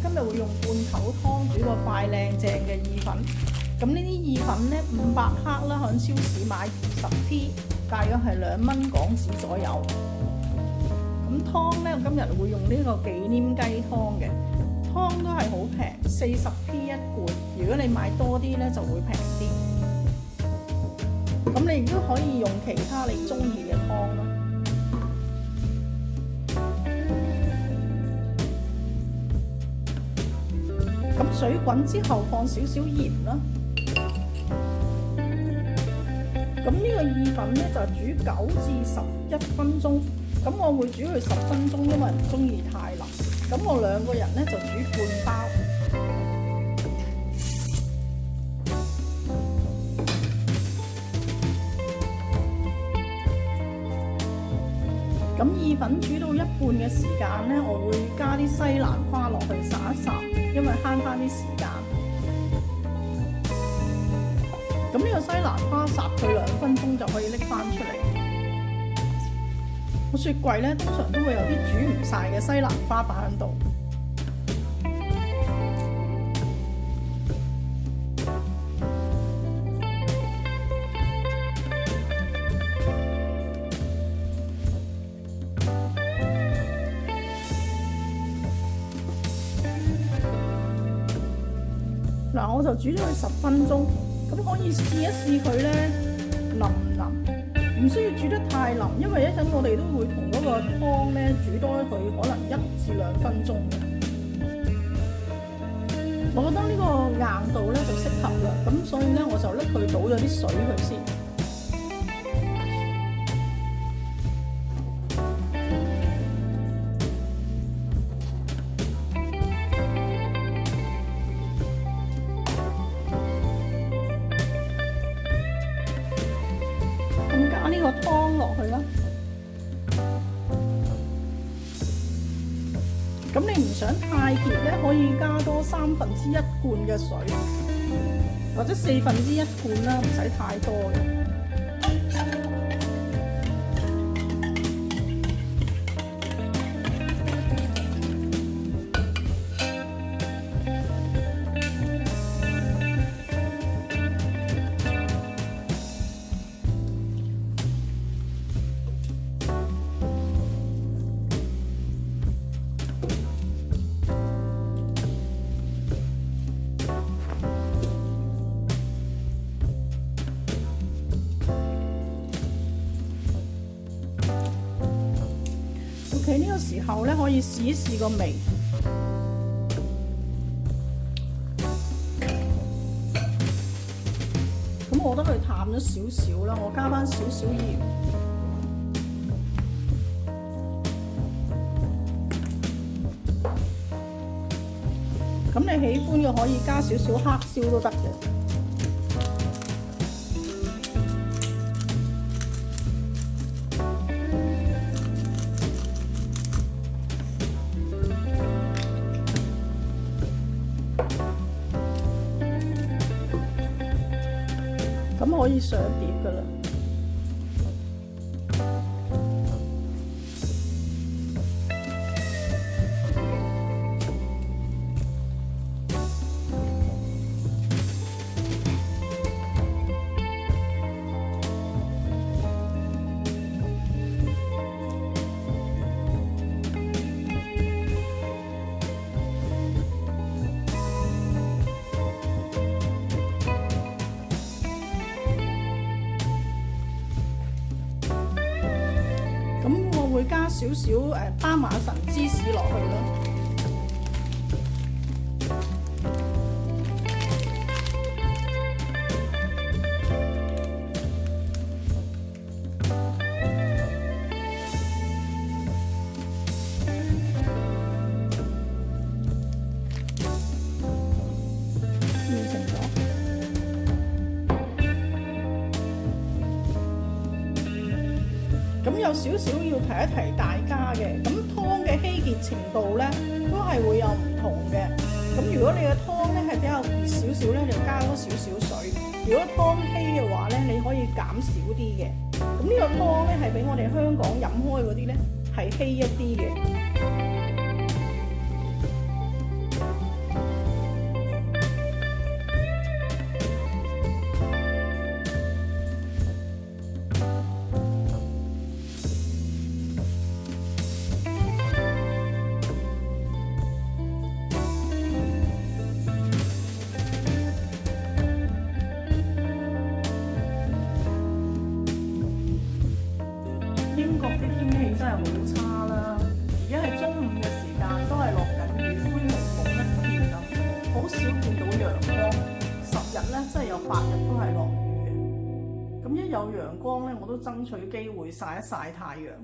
今日會用罐頭湯煮個快靚正嘅意粉。咁呢啲意粉呢，500克啦，喺超市買20p，大約係2蚊港紙左右。咁湯呢，我今日會用呢個忌廉雞湯嘅，湯都係好平，40p 一罐。如果你買多啲呢，就會平啲。咁你亦都可以用其他你中意嘅湯啦。咁水滾之後放少少鹽啦。咁呢個意粉呢，就煮9至11分鐘。咁我會煮佢10分鐘，因為唔中意太腍。咁我2個人呢，就煮半包。咁意粉煮到一半嘅時間呢，我會加啲西蘭花落去烚一烚，因為慳返啲時間。咁呢個西蘭花烚佢2分鐘就可以拎返出嚟。個雪櫃呢，通常都會有啲煮唔晒嘅西蘭花擺喺度。嗱，我就煮咗佢10分鐘，咁可以試一試佢咧腍唔腍，唔需要煮得太腍，因為一陣我哋都會同嗰個湯咧煮多佢可能1至2分鐘嘅。我覺得呢個硬度咧就適合啦，咁所以咧我就拎佢倒咗啲水佢先。加呢個湯落去啦，咁你唔想太結咧，可以加多1/3罐嘅水，或者1/4罐啦，唔使太多嘅。OK， 呢個時候咧可以試一試個味。咁我覺得佢淡咗少少啦，我加返少少鹽。咁你喜歡嘅可以加少少黑椒都得嘅。咁可以上碟㗎喇。咁我會加少少巴馬臣芝士落去咯。完成咗。咁有少少要提一提大家嘅，咁湯嘅稀結程度咧都係會有唔同嘅。咁如果你嘅湯咧係比較熱少少咧，就加多少少水；如果湯稀嘅話咧，你可以減少啲嘅。咁呢個湯咧係比我哋香港飲開嗰啲咧係稀一啲嘅。國啲天氣真係好差啦，而家係中午嘅時間都係落緊雨，灰蒙蒙一片咁，好少見到陽光。10日咧真係有8日都係落雨嘅。咁一有陽光咧，我都爭取機會曬一曬太陽。